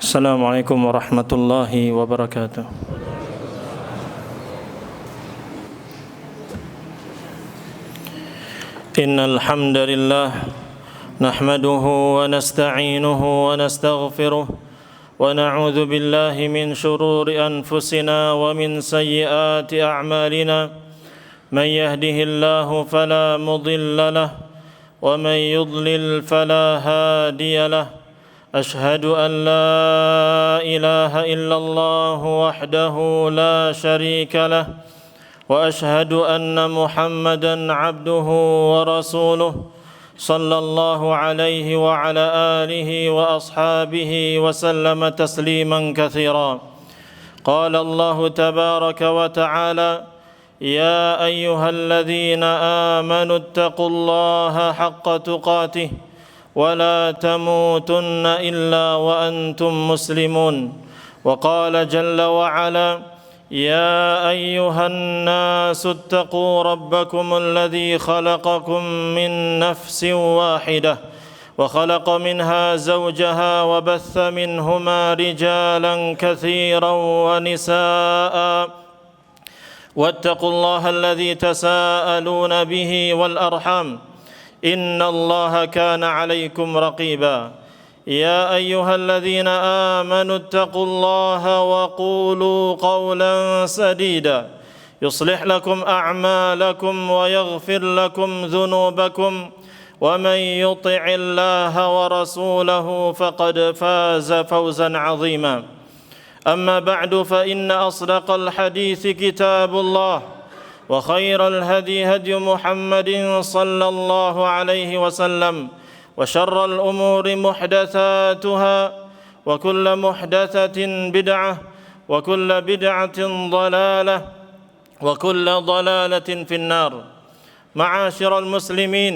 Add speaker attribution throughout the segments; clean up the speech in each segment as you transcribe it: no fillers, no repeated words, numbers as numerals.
Speaker 1: Assalamualaikum warahmatullahi wabarakatuh. Innal hamdalillah nahmaduhu wa nasta'inuhu wa nastaghfiruh wa na'udzu billahi min shururi anfusina wa min sayyiati a'malina. Man yahdihillahu fala mudilla lahu wa man yudlil fala hadiya lahu. أشهد أن لا إله إلا الله وحده لا شريك له وأشهد أن محمدًا عبده ورسوله صلى الله عليه وعلى آله وأصحابه وسلم تسليمًا كثيرًا. قال الله تبارك وتعالى: يا أيها الذين آمنوا اتقوا الله حق تقاته ولا تموتن إلا وأنتم مسلمون. وقال جل وعلا: يا أيها الناس اتقوا ربكم الذي خلقكم من نفس واحدة وخلق منها زوجها وبث منهما رجالا كثيرا ونساء واتقوا الله الذي تساءلون به والأرحام إن الله كان عليكم رقيبا. يا أيها الذين آمنوا اتقوا الله وقولوا قولا سديدا يصلح لكم أعمالكم ويغفر لكم ذنوبكم ومن يطع الله ورسوله فقد فاز فوزا عظيما. أما بعد فإن أصدق الحديث كتاب الله وخير الهدي هدي محمد صلى الله عليه وسلم وشر الأمور محدثاتها وكل محدثة بدعة وكل بدعة ضلالة وكل ضلالة في النار. معاشر المسلمين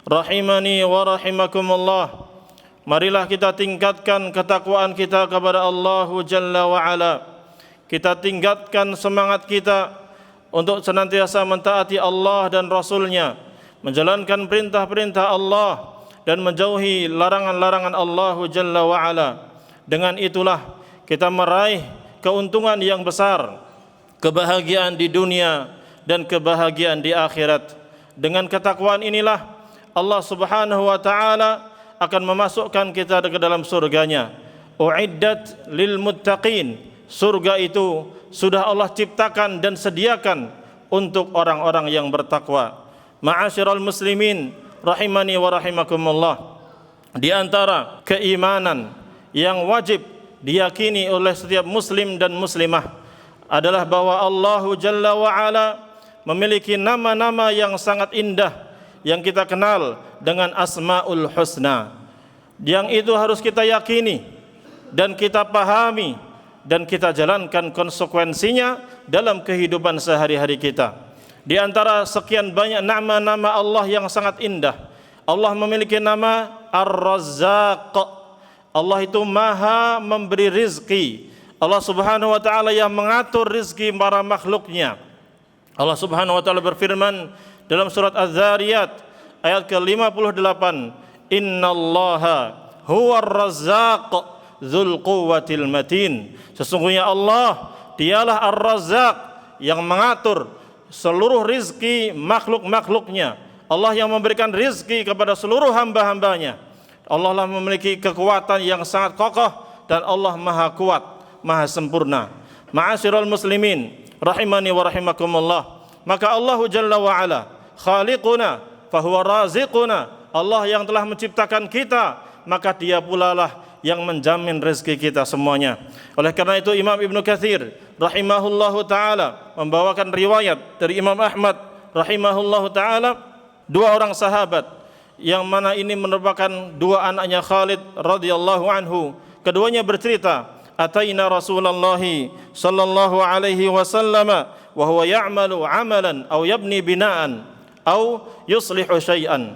Speaker 1: rahimani wa rahimakumullah. Marilah kita tingkatkan ketakwaan kita kepada Allah Jalla wa Ala. Kita tingkatkan semangat kita untuk senantiasa mentaati Allah dan Rasul-Nya, menjalankan perintah-perintah Allah dan menjauhi larangan-larangan Allah Jalla wa Ala. Dengan itulah kita meraih keuntungan yang besar, kebahagiaan di dunia dan kebahagiaan di akhirat. Dengan ketakwaan inilah Allah Subhanahu wa taala akan memasukkan kita ke dalam surganya. Uiddat lil muttaqin. Surga itu sudah Allah ciptakan dan sediakan untuk orang-orang yang bertakwa. Ma'asyiral muslimin rahimani wa rahimakumullah. Di antara keimanan yang wajib diyakini oleh setiap muslim dan muslimah adalah bahwa Allah Jalla wa Ala memiliki nama-nama yang sangat indah yang kita kenal dengan Asmaul Husna. Yang itu harus kita yakini dan kita pahami dan kita jalankan konsekuensinya dalam kehidupan sehari-hari kita. Di antara sekian banyak nama-nama Allah yang sangat indah, Allah memiliki nama Ar-Razzaq. Allah itu maha memberi rizki. Allah Subhanahu wa ta'ala yang mengatur rizki para makhluknya. Allah Subhanahu wa ta'ala berfirman dalam surat Az-Zariyat ayat ke-58, Innallaha huwar razzaq dzul quwwatil matin. Sesungguhnya Allah dialah Ar-Razzaq yang mengatur seluruh rizki makhluk-makhluknya. Allah yang memberikan rizki kepada seluruh hamba-hambanya. Allah lah memiliki kekuatan yang sangat kokoh dan Allah maha kuat, maha sempurna. Ma'asyiral muslimin rahimani wa rahimakumullah. Maka Allah Jalla wa Ala khaliquna fahuwa raziquna. Allah yang telah menciptakan kita, maka Dia pula lah yang menjamin rezeki kita semuanya. Oleh karena itu Imam Ibnu Katsir rahimahullahu taala membawakan riwayat dari Imam Ahmad rahimahullahu taala, dua orang sahabat yang mana ini merupakan dua anaknya Khalid radhiyallahu anhu. Keduanya bercerita, ataina Rasulullah sallallahu alaihi wasallam wa huwa ya'malu 'amalan aw yabni bina'an aw yuslihu syai'an.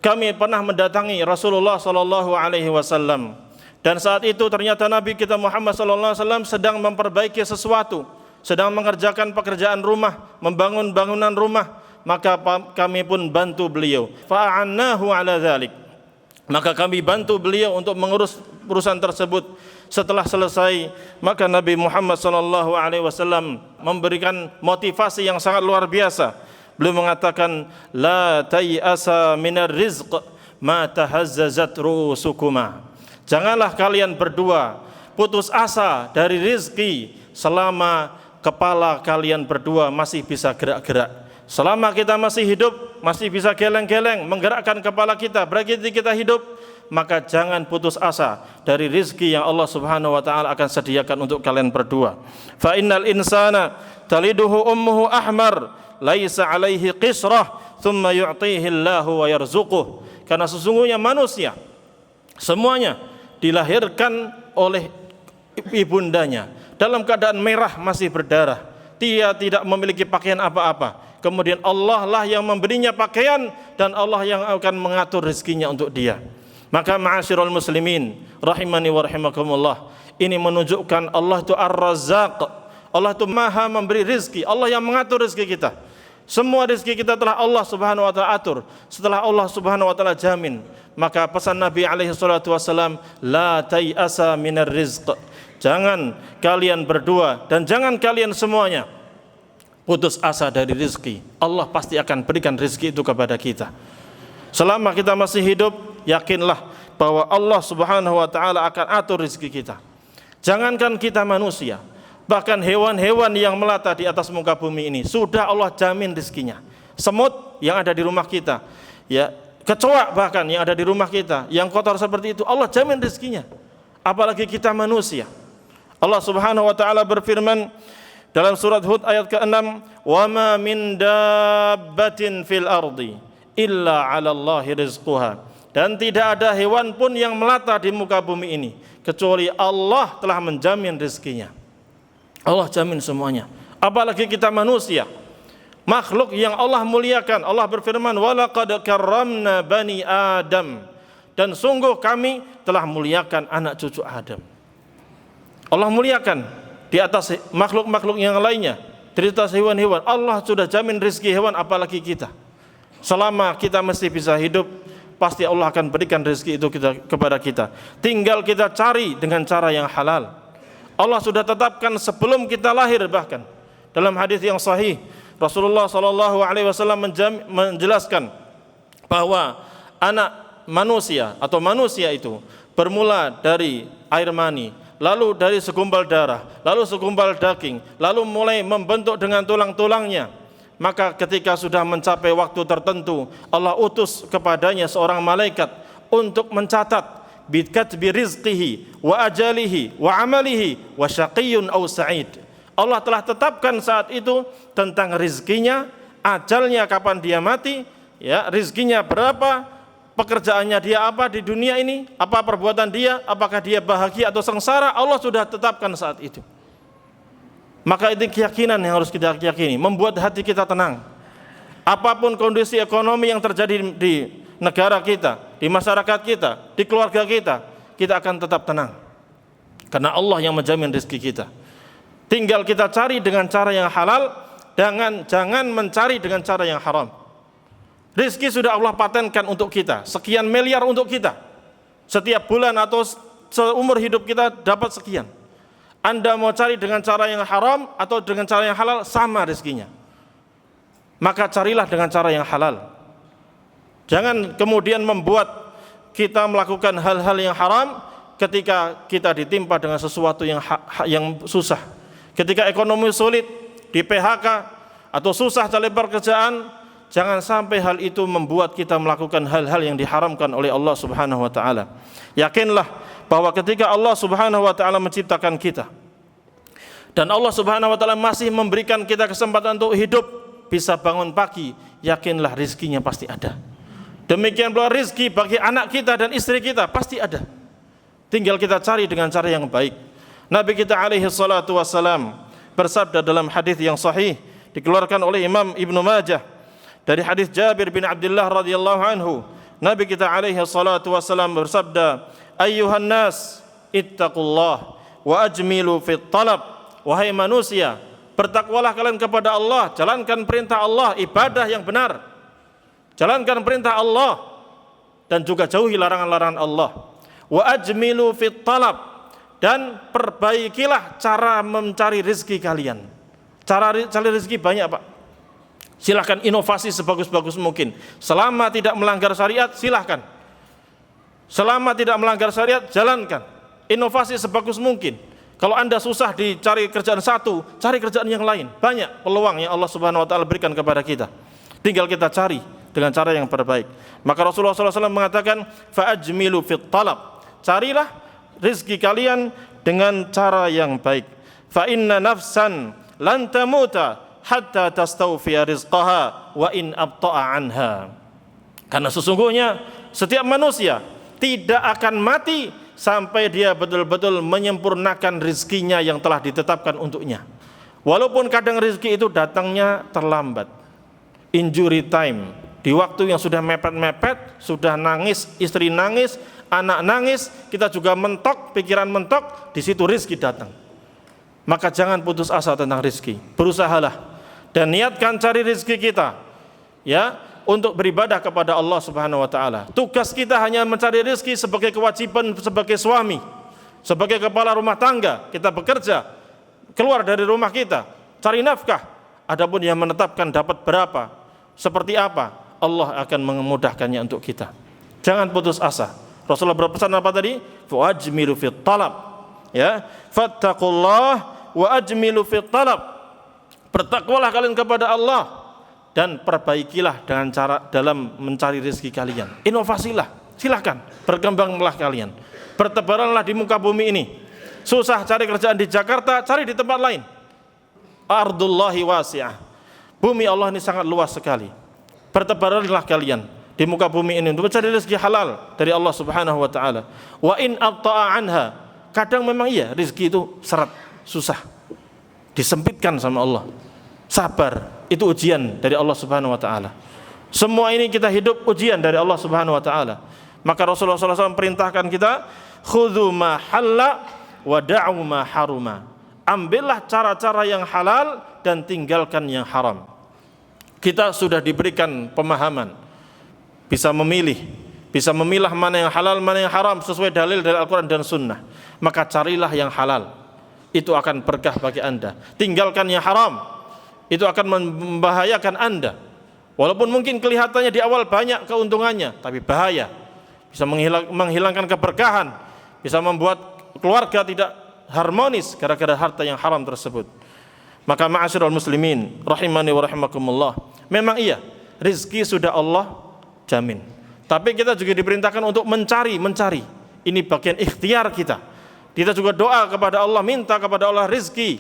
Speaker 1: Kami pernah mendatangi Rasulullah sallallahu alaihi wasallam dan saat itu ternyata Nabi kita Muhammad sallallahu alaihi wasallam sedang memperbaiki sesuatu, sedang mengerjakan pekerjaan rumah, membangun bangunan rumah, maka kami pun bantu beliau. Fa'annahu ala dzalik. Maka kami bantu beliau untuk mengurus perusahaan tersebut. Setelah selesai, maka Nabi Muhammad SAW memberikan motivasi yang sangat luar biasa. Beliau mengatakan, la tay'asa minar rizq ma tahazzazat ru'usukuma. Janganlah kalian berdua putus asa dari rizki selama kepala kalian berdua masih bisa gerak-gerak. Selama kita masih hidup, masih bisa geleng-geleng menggerakkan kepala kita, berarti kita hidup, maka jangan putus asa dari rizki yang Allah Subhanahu wa taala akan sediakan untuk kalian berdua. Fa innal insana taliduhu ummuhu ahmar laisa alaihi qisrah thumma yu'tihi Allahu wa yarzuquh. Karena sesungguhnya manusia semuanya dilahirkan oleh ibundanya dalam keadaan merah masih berdarah. Dia tidak memiliki pakaian apa-apa. Kemudian Allah lah yang memberinya pakaian dan Allah yang akan mengatur rezekinya untuk dia. Maka ma'asyiral muslimin rahimani wa rahimakumullah, ini menunjukkan Allah itu Ar-Razzaq. Allah itu Maha memberi rezeki, Allah yang mengatur rezeki kita. Semua rezeki kita telah Allah Subhanahu wa taala atur. Setelah Allah Subhanahu wa taala jamin, maka pesan Nabi alaihi salatu wasallam, la tay'asa minar rizq. Jangan kalian berdua dan jangan kalian semuanya putus asa dari rezeki. Allah pasti akan berikan rezeki itu kepada kita. Selama kita masih hidup, yakinlah bahwa Allah Subhanahu wa taala akan atur rezeki kita. Jangankan kita manusia, bahkan hewan-hewan yang melata di atas muka bumi ini sudah Allah jamin rezekinya. Semut yang ada di rumah kita, ya, kecoa bahkan yang ada di rumah kita, yang kotor seperti itu, Allah jamin rezekinya. Apalagi kita manusia. Allah Subhanahu wa taala berfirman dalam surat Hud ayat ke-6, "Wa ma min dabbatin fil ardi illa 'ala Allahi rizquha." Dan tidak ada hewan pun yang melata di muka bumi ini kecuali Allah telah menjamin rezekinya. Allah jamin semuanya. Apalagi kita manusia, makhluk yang Allah muliakan. Allah berfirman, "Wa laqad karramna bani Adam." Dan sungguh kami telah muliakan anak cucu Adam. Allah muliakan di atas makhluk-makhluk yang lainnya, di atas hewan-hewan. Allah sudah jamin rezeki hewan, apalagi kita. Selama kita masih bisa hidup, pasti Allah akan berikan rezeki itu kepada kita. Tinggal kita cari dengan cara yang halal. Allah sudah tetapkan sebelum kita lahir. Bahkan dalam hadis yang sahih, Rasulullah SAW menjelaskan bahwa anak manusia atau manusia itu bermula dari air mani, lalu dari segumpal darah, lalu segumpal daging, lalu mulai membentuk dengan tulang-tulangnya. Maka ketika sudah mencapai waktu tertentu, Allah utus kepadanya seorang malaikat untuk mencatat bikatbi rizqihi wa ajalihi wa amalihi wa syaqiyyun aw sa'id. Allah telah tetapkan saat itu tentang rizkinya, ajalnya kapan dia mati, ya, rizkinya berapa, pekerjaannya dia apa di dunia ini, apa perbuatan dia, apakah dia bahagia atau sengsara, Allah sudah tetapkan saat itu. Maka itu keyakinan yang harus kita yakini, membuat hati kita tenang. Apapun kondisi ekonomi yang terjadi di negara kita, di masyarakat kita, di keluarga kita, kita akan tetap tenang. Karena Allah yang menjamin rezeki kita. Tinggal kita cari dengan cara yang halal, jangan mencari dengan cara yang haram. Rizki sudah Allah patenkan untuk kita, sekian miliar untuk kita. Setiap bulan atau seumur hidup kita dapat sekian. Anda mau cari dengan cara yang haram atau dengan cara yang halal, sama rizkinya. Maka carilah dengan cara yang halal. Jangan kemudian membuat kita melakukan hal-hal yang haram ketika kita ditimpa dengan sesuatu yang susah. Ketika ekonomi sulit, di PHK atau susah cari pekerjaan, jangan sampai hal itu membuat kita melakukan hal-hal yang diharamkan oleh Allah Subhanahu wa taala. Yakinlah bahwa ketika Allah Subhanahu wa taala menciptakan kita dan Allah Subhanahu wa taala masih memberikan kita kesempatan untuk hidup, bisa bangun pagi, yakinlah rizkinya pasti ada. Demikian pula rizki bagi anak kita dan istri kita pasti ada. Tinggal kita cari dengan cara yang baik. Nabi kita alaihi salatu wassalam bersabda dalam hadis yang sahih dikeluarkan oleh Imam Ibnu Majah dari hadis Jabir bin Abdullah radhiyallahu anhu. Nabi kita alaihi salatu wassalam bersabda, "Ayyuhan nas, ittaqullah wa ajmilu fit talab." Wahai manusia, bertakwalah kalian kepada Allah, jalankan perintah Allah, ibadah yang benar. Jalankan perintah Allah dan juga jauhi larangan-larangan Allah. Wa ajmilu fit talab, dan perbaikilah cara mencari rezeki kalian. Cara cari rezeki banyak, Pak. Silahkan inovasi sebagus-bagus mungkin. Selama tidak melanggar syariat, silahkan. Selama tidak melanggar syariat, jalankan. Inovasi sebagus mungkin. Kalau Anda susah dicari kerjaan satu, cari kerjaan yang lain. Banyak peluang yang Allah Subhanahu wa taala berikan kepada kita. Tinggal kita cari dengan cara yang terbaik. Maka Rasulullah SAW mengatakan, fa'ajmilu fit talab. Carilah rezeki kalian dengan cara yang baik. Fa inna nafsan lan tamuta hatta tastawfiya rizqaha wa in abta'a anha. Karena sesungguhnya setiap manusia tidak akan mati sampai dia betul-betul menyempurnakan rezekinya yang telah ditetapkan untuknya. Walaupun kadang rezeki itu datangnya terlambat, injury time, di waktu yang sudah mepet-mepet, sudah nangis, istri nangis, anak nangis, kita juga mentok, pikiran mentok, di situ rezeki datang. Maka jangan putus asa tentang rezeki, berusahalah dan niatkan cari rezeki kita, ya, untuk beribadah kepada Allah Subhanahu wa taala. Tugas kita hanya mencari rezeki sebagai kewajiban sebagai suami, sebagai kepala rumah tangga. Kita bekerja, keluar dari rumah kita, cari nafkah. Adapun yang menetapkan dapat berapa, seperti apa, Allah akan memudahkannya untuk kita. Jangan putus asa. Rasulullah berpesan apa tadi? Wajmilu fit talab. Ya, fattaqullah wa ajmilu fit talab. Bertakwalah kalian kepada Allah dan perbaikilah dengan cara dalam mencari rezeki kalian. Inovasilah, silahkan, berkembanglah kalian. Bertebaranlah di muka bumi ini. Susah cari kerjaan di Jakarta, cari di tempat lain. Ardullahi wasi'ah. Bumi Allah ini sangat luas sekali. Bertebaranlah kalian di muka bumi ini untuk mencari rezeki halal dari Allah Subhanahu wa taala. Wa in abta'a anha. Kadang memang iya rezeki itu seret, susah. Disempitkan sama Allah. Sabar, itu ujian dari Allah Subhanahu wa taala. Semua ini kita hidup ujian dari Allah Subhanahu wa taala. Maka Rasulullah SAW perintahkan kita, khudhu ma halla wa da'u ma haruma. Ambillah cara-cara yang halal dan tinggalkan yang haram. Kita sudah diberikan pemahaman, bisa memilih, bisa memilah mana yang halal, mana yang haram sesuai dalil dari Al-Quran dan Sunnah. Maka carilah yang halal, itu akan berkah bagi Anda. Tinggalkan yang haram, itu akan membahayakan Anda. Walaupun mungkin kelihatannya di awal banyak keuntungannya, tapi bahaya. Bisa menghilangkan keberkahan, bisa membuat keluarga tidak harmonis gara-gara harta yang haram tersebut. Maka ma'asyiral muslimin rahimani wa rahimakumullah, memang iya rezeki sudah Allah jamin, tapi kita juga diperintahkan untuk mencari. Ini bagian ikhtiar kita. Kita juga doa kepada Allah, minta kepada Allah rezeki.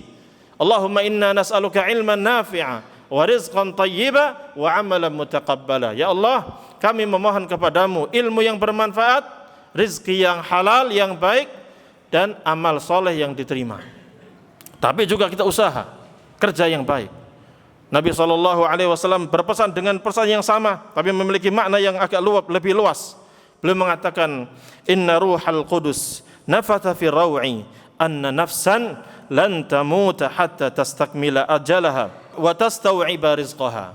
Speaker 1: Allahumma inna nas'aluka ilman nafi'a wa rizqan tayyiba wa amalan mutaqabbala. Ya Allah, kami memohon kepadamu ilmu yang bermanfaat, rezeki yang halal, yang baik, dan amal soleh yang diterima. Tapi juga kita usaha, kerja yang baik. Nabi SAW berpesan dengan pesan yang sama, tapi memiliki makna yang agak lebih luas. Beliau mengatakan, inna ruhal qudus nafatha fi raw'i anna nafsan lan tamuta hatta tastakmila ajalaha wa tastau'iba rizqaha.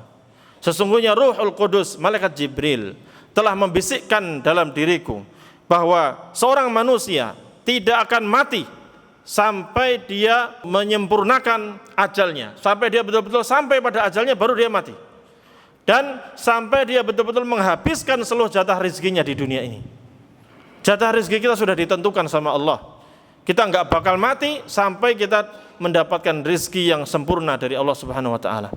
Speaker 1: Sesungguhnya Ruhul Qudus, malaikat Jibril, telah membisikkan dalam diriku bahwa seorang manusia tidak akan mati sampai dia menyempurnakan ajalnya, sampai dia betul-betul sampai pada ajalnya baru dia mati, dan sampai dia betul-betul menghabiskan seluruh jatah rezekinya di dunia ini. Jatah rezeki kita sudah ditentukan sama Allah. Kita enggak bakal mati sampai kita mendapatkan rezeki yang sempurna dari Allah Subhanahu wa taala.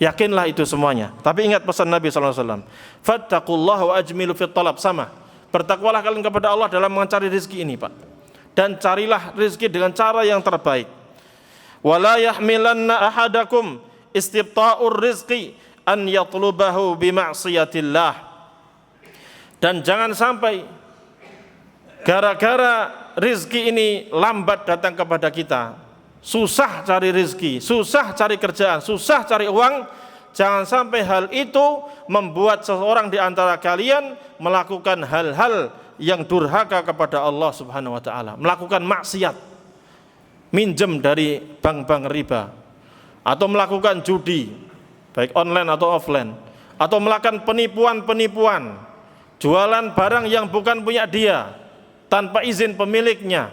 Speaker 1: Yakinlah itu semuanya. Tapi ingat pesan Nabi sallallahu alaihi wasallam, fattaqullaha wa ajmilu fit talab. Sama, bertakwalah kalian kepada Allah dalam mencari rezeki ini, Pak. Dan carilah rezeki dengan cara yang terbaik. Wala yahmilanna ahadakum istibta'ur rizqi an yatlubahu bima'siyatillah. Dan jangan sampai gara-gara rezeki ini lambat datang kepada kita, susah cari rezeki, susah cari kerjaan, susah cari uang, jangan sampai hal itu membuat seseorang di antara kalian melakukan hal-hal yang durhaka kepada Allah Subhanahu wa taala, melakukan maksiat, minjem dari bank-bank riba, atau melakukan judi, baik online atau offline, atau melakukan penipuan-penipuan, jualan barang yang bukan punya dia, tanpa izin pemiliknya,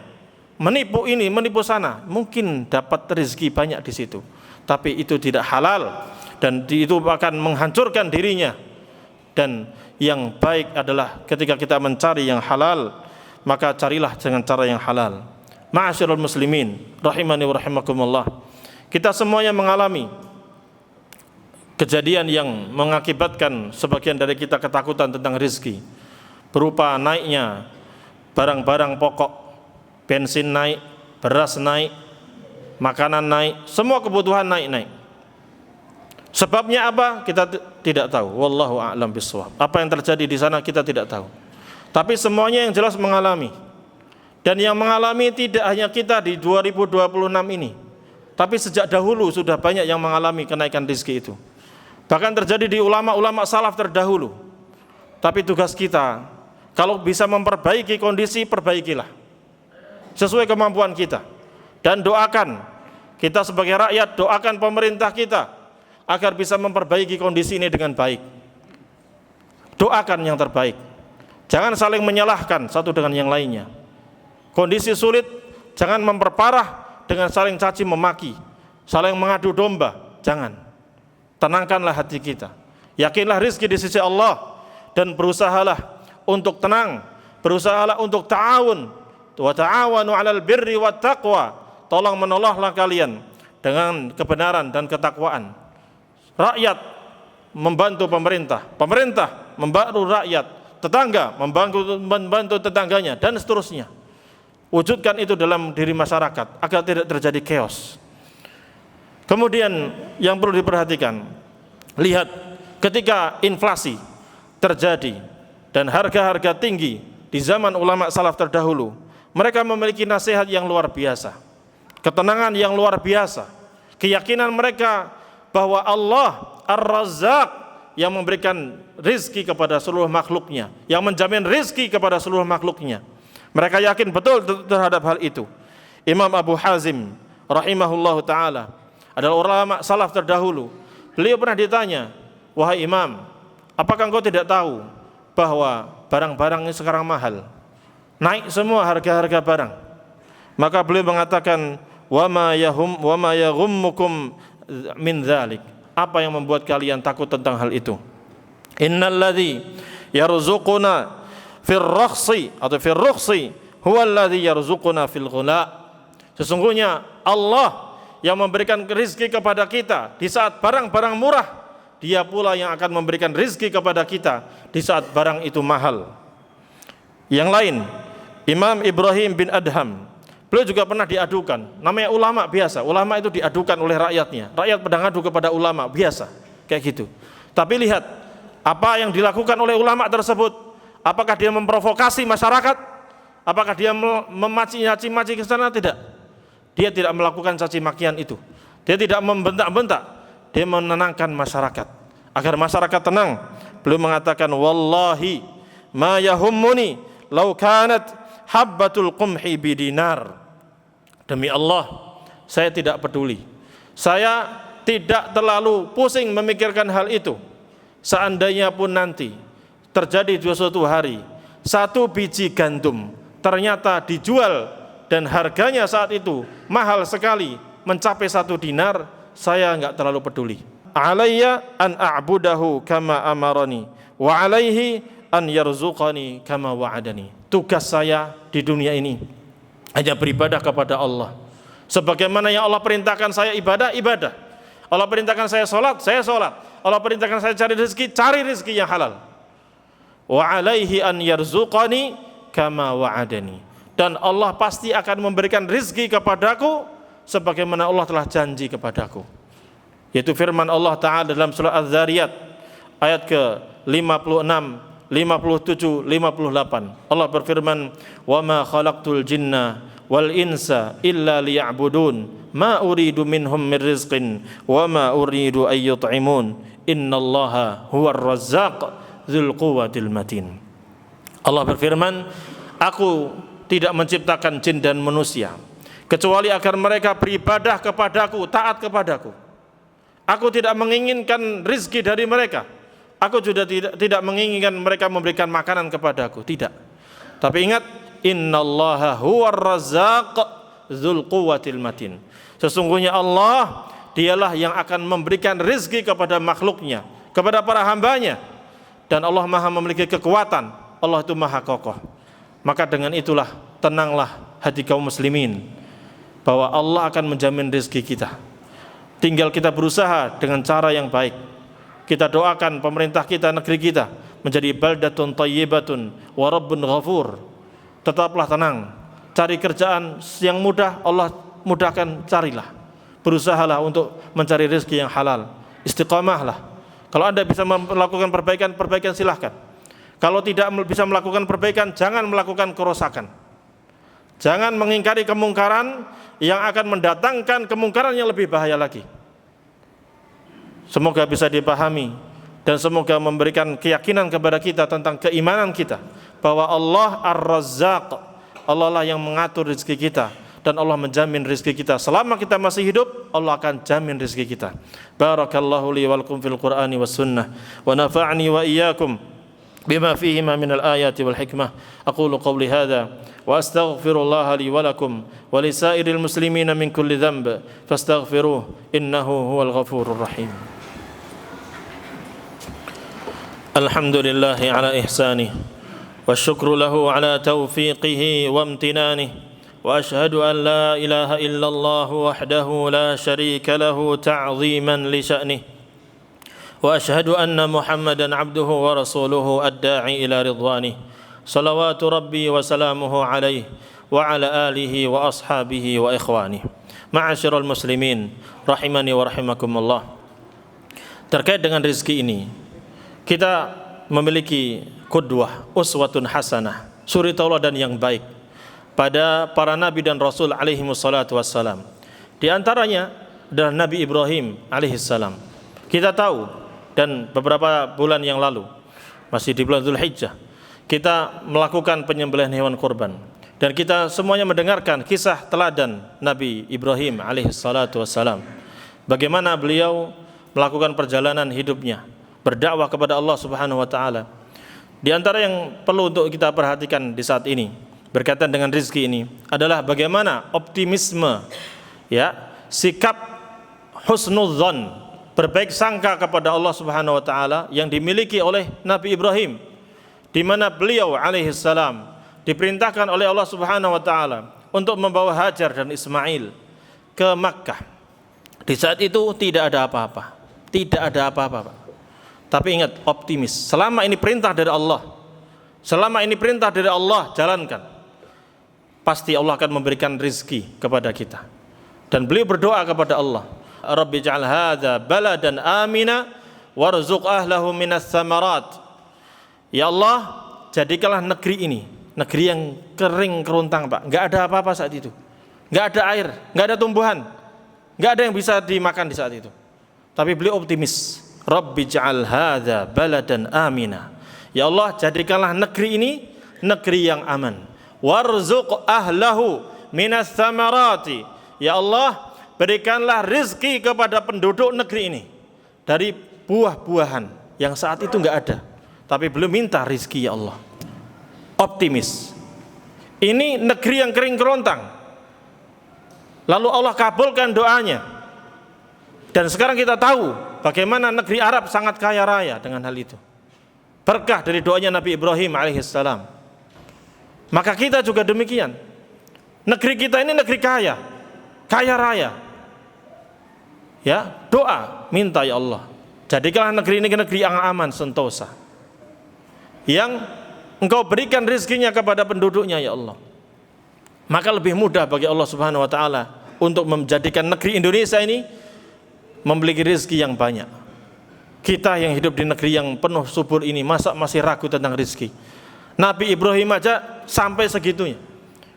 Speaker 1: menipu ini, menipu sana, mungkin dapat rezeki banyak di situ, tapi itu tidak halal dan itu akan menghancurkan dirinya. Dan yang baik adalah ketika kita mencari yang halal, maka carilah dengan cara yang halal. Ma'asyiral muslimin rahimani wa rahimakumullah, kita semuanya mengalami kejadian yang mengakibatkan sebagian dari kita ketakutan tentang rezeki, berupa naiknya barang-barang pokok, bensin naik, beras naik, makanan naik, semua kebutuhan naik-naik. Sebabnya apa? Kita tidak tahu. Wallahu a'lam bishawab. Apa yang terjadi di sana kita tidak tahu. Tapi semuanya yang jelas mengalami. Dan yang mengalami tidak hanya kita di 2026 ini, tapi sejak dahulu sudah banyak yang mengalami kenaikan rezeki itu. Bahkan terjadi di ulama-ulama salaf terdahulu. Tapi tugas kita, kalau bisa memperbaiki kondisi, perbaikilah sesuai kemampuan kita. Dan doakan, kita sebagai rakyat, doakan pemerintah kita agar bisa memperbaiki kondisi ini dengan baik. Doakan yang terbaik. Jangan saling menyalahkan satu dengan yang lainnya. Kondisi sulit, jangan memperparah dengan saling caci memaki, saling mengadu domba. Jangan. Tenangkanlah hati kita. Yakinlah rezeki di sisi Allah dan berusahalah untuk tenang, berusahalah untuk ta'awun. Wa ta'awanu 'alal birri wat taqwa. Tolong menolonglah kalian dengan kebenaran dan ketakwaan. Rakyat membantu pemerintah, pemerintah membantu rakyat, tetangga membantu tetangganya, dan seterusnya. Wujudkan itu dalam diri masyarakat agar tidak terjadi chaos. Kemudian yang perlu diperhatikan, lihat ketika inflasi terjadi dan harga-harga tinggi di zaman ulama salaf terdahulu, mereka memiliki nasihat yang luar biasa, ketenangan yang luar biasa, keyakinan mereka bahwa Allah Ar-Razzaq yang memberikan rizki kepada seluruh makhluknya, yang menjamin rizki kepada seluruh makhluknya. Mereka yakin betul terhadap hal itu. Imam Abu Hazim rahimahullahu ta'ala adalah ulama salaf terdahulu. Beliau pernah ditanya, wahai imam, apakah engkau tidak tahu bahwa barang-barang ini sekarang mahal, naik semua harga-harga barang? Maka beliau mengatakan, wa ma yaghummukum min dzalik. Apa yang membuat kalian takut tentang hal itu? Innalladzi yarzuquna fir rakhsi atau fir rukhsi huwallazi yarzuquna fil ghula. Sesungguhnya Allah yang memberikan rezeki kepada kita di saat barang-barang murah, Dia pula yang akan memberikan rezeki kepada kita di saat barang itu mahal. Yang lain, Imam Ibrahim bin Adham, beliau juga pernah diadukan, namanya ulama biasa. Ulama itu diadukan oleh rakyatnya. Rakyat pada ngadu kepada ulama biasa, kayak gitu. Tapi lihat apa yang dilakukan oleh ulama tersebut. Apakah dia memprovokasi masyarakat? Apakah dia memaci-maci ke sana? Tidak. Dia tidak melakukan caci makian itu. Dia tidak membentak-bentak. Dia menenangkan masyarakat agar masyarakat tenang. Beliau mengatakan, wallahi ma yahummuni law kanat habbatul qumhi bidinar. Demi Allah, saya tidak peduli. Saya tidak terlalu pusing memikirkan hal itu. Seandainya pun nanti terjadi suatu hari, satu biji gandum ternyata dijual dan harganya saat itu mahal sekali, mencapai 1 dinar, saya enggak terlalu peduli. Alayya an a'budahu kama amarani wa alaihi an yarzuqani kama wa'adani. Tugas saya di dunia ini hanya beribadah kepada Allah. Sebagaimana yang Allah perintahkan saya ibadah, ibadah. Allah perintahkan saya sholat, saya sholat. Allah perintahkan saya cari rezeki yang halal. Wa alaihi an yarzuqani kama wa'adani. Dan Allah pasti akan memberikan rezeki kepadaku sebagaimana Allah telah janji kepadaku. Yaitu firman Allah Ta'ala dalam surah Az-Zariyat ayat ke-56, 57, 58. Allah berfirman, "Wa ma khalaqtul jinna wal insa illa liya'budun, ma uridu minhum min rizqin wa ma uridu ay yut'imun, innallaha huwar razzaq dzul quwwatil matin." Allah berfirman, aku tidak menciptakan jin dan manusia kecuali agar mereka beribadah kepadaku, taat kepadaku. Aku tidak menginginkan rizki dari mereka. Aku juga tidak menginginkan mereka memberikan makanan kepadaku, tidak. Tapi ingat, innallaha huwar razzaq dzul quwwatil matin. Sesungguhnya Allah, dialah yang akan memberikan rezeki kepada makhluknya, kepada para hambanya. Dan Allah maha memiliki kekuatan, Allah itu maha kokoh. Maka dengan itulah tenanglah hati kaum muslimin, bahwa Allah akan menjamin rezeki kita. Tinggal kita berusaha dengan cara yang baik. Kita doakan pemerintah kita, negeri kita menjadi baldatun thayyibatun wa rabbun ghafur. Tetaplah tenang, cari kerjaan yang mudah, Allah mudahkan, carilah. Berusahalah untuk mencari rezeki yang halal. Istiqamahlah. Kalau Anda bisa melakukan perbaikan silahkan. Kalau tidak bisa melakukan perbaikan, jangan melakukan kerusakan. Jangan mengingkari kemungkaran yang akan mendatangkan kemungkaran yang lebih bahaya lagi. Semoga bisa dipahami dan semoga memberikan keyakinan kepada kita tentang keimanan kita, bahwa Allah Ar-Razzaq, Allah lah yang mengatur rezeki kita, dan Allah menjamin rezeki kita. Selama kita masih hidup, Allah akan jamin rezeki kita. Barakallahu li wa lakum fil Qur'ani was sunnah, wa nafa'ani wa iyyakum bima fihima minal ayati wal hikmah. Aqulu qawli hadha wa astaghfirullaha li wa lakum wa li sa'iril muslimina min kulli dhanb fastaghfiruhu innahu huwal ghafurur rahim. Alhamdulillahi ala ihsanih wa syukru lahu ala taufiqihi wa amtinanihi. وأشهد أن لا إله إلا الله وحده لا شريك له تعظيما لشأنه وأشهد أن محمدا عبده ورسوله الداعي إلى رضوانه صلوات ربي وسلامه عليه وعلى آله وأصحابه وإخوانه. معاشر المسلمين rahimani wa rahimakumullah. Terkait dengan rezeki ini, kita memiliki qudwah, uswatun hasanah, suri tauladan yang baik pada para nabi dan rasul alaihi wassalatu wassalam. Di antaranya adalah Nabi Ibrahim alaihi salam. Kita tahu, dan beberapa bulan yang lalu, masih di bulan Dzulhijjah, kita melakukan penyembelihan hewan kurban, dan kita semuanya mendengarkan kisah teladan Nabi Ibrahim alaihi salatu wassalam, bagaimana beliau melakukan perjalanan hidupnya berdakwah kepada Allah Subhanahu wa taala. Di antara yang perlu untuk kita perhatikan di saat ini berkaitan dengan rezeki ini adalah bagaimana optimisme, sikap husnudzon, berbaik sangka kepada Allah Subhanahu wa taala yang dimiliki oleh Nabi Ibrahim, di mana beliau alaihi salam diperintahkan oleh Allah Subhanahu wa taala untuk membawa Hajar dan Ismail ke Makkah. Di saat itu tidak ada apa-apa. Tapi ingat, optimis. Selama ini perintah dari Allah, jalankan. Pasti Allah akan memberikan rezeki kepada kita. Dan beliau berdoa kepada Allah, Rabbi ja'al hadza baladan amina warzuq ahlahu minas samarat. Ya Allah, jadikanlah negeri ini negeri yang kering kerontang, Pak. Enggak ada apa-apa saat itu. Enggak ada air, enggak ada tumbuhan, enggak ada yang bisa dimakan di saat itu. Tapi beliau optimis. Rabbi ja'al hadza baladan amina. Ya Allah, jadikanlah negeri ini negeri yang aman. Warzuq ahlahu minas samarati. Ya Allah, berikanlah rizki kepada penduduk negeri ini dari buah-buahan yang saat itu enggak ada. Tapi belum minta rizki, ya Allah. Optimis. Ini negeri yang kering kerontang. Lalu Allah kabulkan doanya. Dan sekarang kita tahu bagaimana negeri Arab sangat kaya raya dengan hal itu. Berkah dari doanya Nabi Ibrahim alaihissalam. Maka kita juga demikian. Negeri kita ini negeri kaya raya. Ya, doa, minta ya Allah, jadikanlah negeri ini negeri yang aman sentosa, yang Engkau berikan rezekinya kepada penduduknya ya Allah. Maka lebih mudah bagi Allah Subhanahu wa taala untuk menjadikan negeri Indonesia ini memiliki rezeki yang banyak. Kita yang hidup di negeri yang penuh subur ini, masa masih ragu tentang rezeki? Nabi Ibrahim aja sampai segitunya.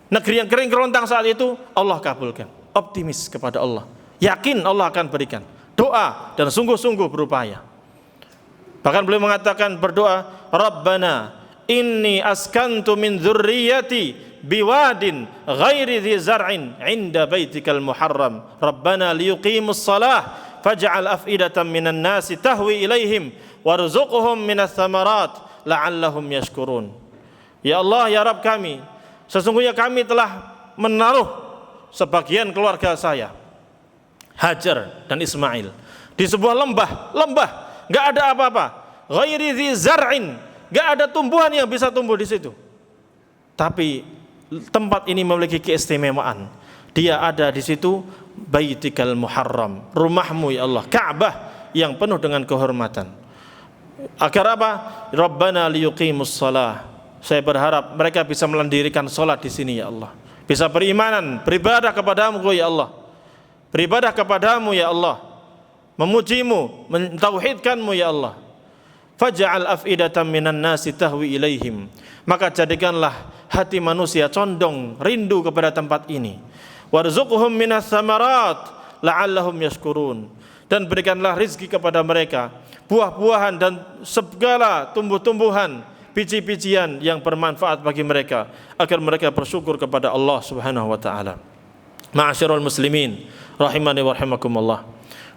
Speaker 1: Negeri yang kering kerontang saat itu Allah kabulkan. Optimis kepada Allah, yakin Allah akan berikan. Doa dan sungguh-sungguh berupaya. Bahkan beliau mengatakan berdoa, Rabbana inni askantu min dzurriyyati biwadin ghairi dzi zar'in 'inda baitikal muharram. Rabbana liyuqimus shalah faj'al af'idatan minan nasi tahwi ilaihim warzuqhum minas tsamarat la'allahum yashkurun. Ya Allah, ya Rabb kami, sesungguhnya kami telah menaruh sebagian keluarga saya, Hajar dan Ismail, di sebuah lembah, enggak ada apa-apa, ghairi dzi zar'in, enggak ada tumbuhan yang bisa tumbuh di situ. Tapi tempat ini memiliki keistimewaan. Dia ada di situ, Baitikal Muharram, rumahmu ya Allah, Ka'bah yang penuh dengan kehormatan. Agar apa? Rabbana liyuqimus shalah. Saya berharap mereka bisa mendirikan salat di sini ya Allah. Bisa berimanan, beribadah kepadamu ya Allah. Beribadah kepadamu ya Allah. Memujimu, mentauhidkanmu ya Allah. Faj'al af'idatan minan nasi tahwi ilaihim. Maka jadikanlah hati manusia condong rindu kepada tempat ini. Warzuqhum minas tsamarat la'allahum yashkurun. Dan berikanlah rizki kepada mereka, buah-buahan dan segala tumbuh-tumbuhan, biji-bijian yang bermanfaat bagi mereka, agar mereka bersyukur kepada Allah Subhanahu wa taala. Ma'asyiral muslimin rahimani wa rahimakumullah.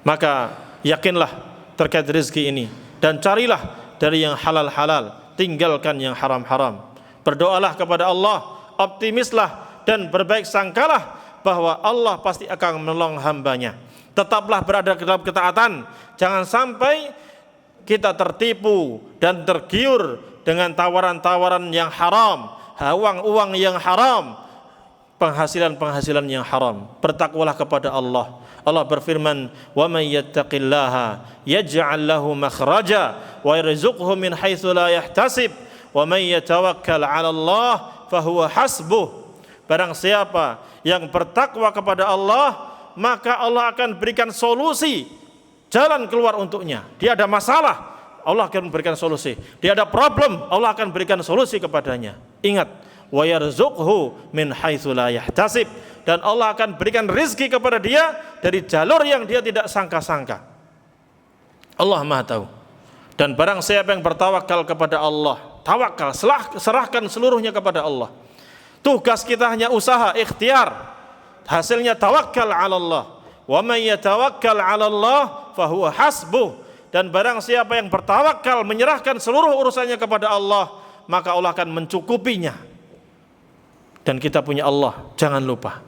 Speaker 1: Maka yakinlah terkait rezeki ini dan carilah dari yang halal-halal, tinggalkan yang haram-haram. Berdoalah kepada Allah, optimislah dan berbaik sangkalah bahwa Allah pasti akan menolong hambanya. Tetaplah berada dalam ketaatan, jangan sampai kita tertipu dan tergiur dengan tawaran-tawaran yang haram, uang yang haram, penghasilan yang haram. Bertakwalah kepada Allah. Allah berfirman, "Wa may yattaqillaha yaj'al lahu makhraja wa yarzuqhu min haitsu la yahtasib wa may yatawakkal 'ala Allah fahuwa hasbuh." Barang siapa yang bertakwa kepada Allah, maka Allah akan berikan solusi, jalan keluar untuknya. Dia ada masalah, Allah akan berikan solusi. Dia ada problem, Allah akan berikan solusi kepadanya. Ingat, wa yarzuqhu min haitsu la yahtasib, dan Allah akan berikan rizki kepada dia dari jalur yang dia tidak sangka-sangka. Allah Maha tahu. Dan barang siapa yang bertawakal kepada Allah, tawakal, serahkan seluruhnya kepada Allah. Tugas kita hanya usaha, ikhtiar. Hasilnya tawakkal 'ala Allah. Wa may yatawakkal 'ala Allah fahuwa hasbuh. Dan barang siapa yang bertawakal, menyerahkan seluruh urusannya kepada Allah, maka Allah akan mencukupinya. Dan kita punya Allah, jangan lupa.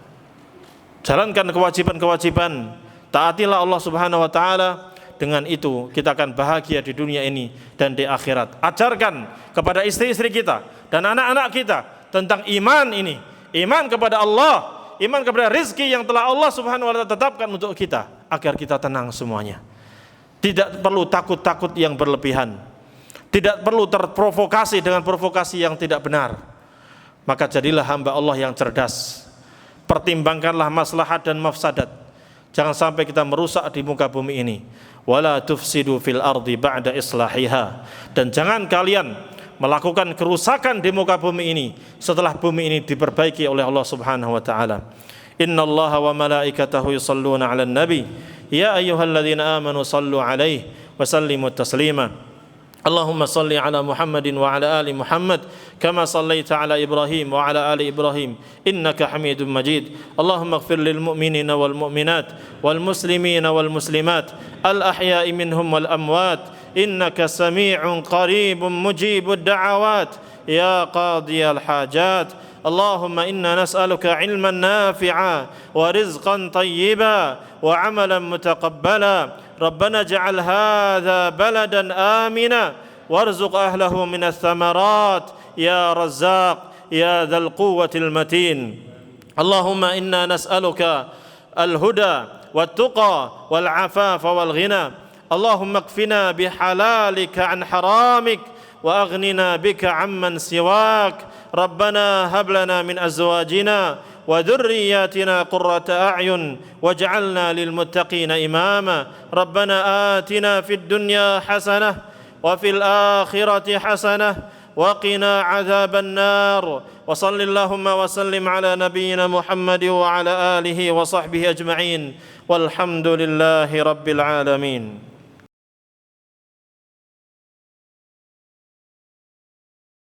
Speaker 1: Jalankan kewajiban-kewajiban, taatilah Allah Subhanahu wa taala. Dengan itu kita akan bahagia di dunia ini dan di akhirat. Ajarkan kepada istri-istri kita dan anak-anak kita tentang iman ini, iman kepada Allah, iman kepada rizki yang telah Allah Subhanahu wa taala tetapkan untuk kita, agar kita tenang semuanya. Tidak perlu takut-takut yang berlebihan, tidak perlu terprovokasi dengan provokasi yang tidak benar. Maka jadilah hamba Allah yang cerdas. Pertimbangkanlah maslahat dan mafsadat. Jangan sampai kita merusak di muka bumi ini. Wala tufsidu fil ardi ba'da islahiha. Dan jangan kalian melakukan kerusakan di muka bumi ini setelah bumi ini diperbaiki oleh Allah Subhanahu wa taala. Innallaha wa malaikatahu yusalluna 'alan nabi ya ayyuhalladzina amanu sallu 'alaihi wa sallimu taslima. Allahumma salli ala Muhammadin wa ala ali Muhammad kama sallaita ala Ibrahim wa ala ali Ibrahim innaka Hamidum Majid. Allahumma ighfir lil mu'minina wal mu'minat wal muslimina wal muslimat al ahya'i minhum wal amwat innaka sami'un qaribun mujibud da'awat ya qadiyal hajat. Allahumma inna nas'aluka ilman nafi'a wa rizqan tayyiba wa amalan mutaqabbala. Rabbana ij'al hadha baladan amina warzuq ahlahu minas thamarat ya Razzaq ya dzal quwwatil matin. Allahumma inna nas'aluka al-huda wat-tuqa wal-'afafa wal-ghina. Allahumma kfina bihalalika an haramik wa aghnina bika amman siwak. Rabbana hab lana min azwajina wa dhurriyyatina qurrata a'yun waj'alna lil muttaqina imama. Rabbana atina fid dunya hasanah wa fil akhirati hasanah wa qina 'adzaban nar. Wa sallallahu wa sallim ala nabiyyina Muhammad wa ala alihi wa sahbihi ajma'in. Walhamdulillahi rabbil alamin.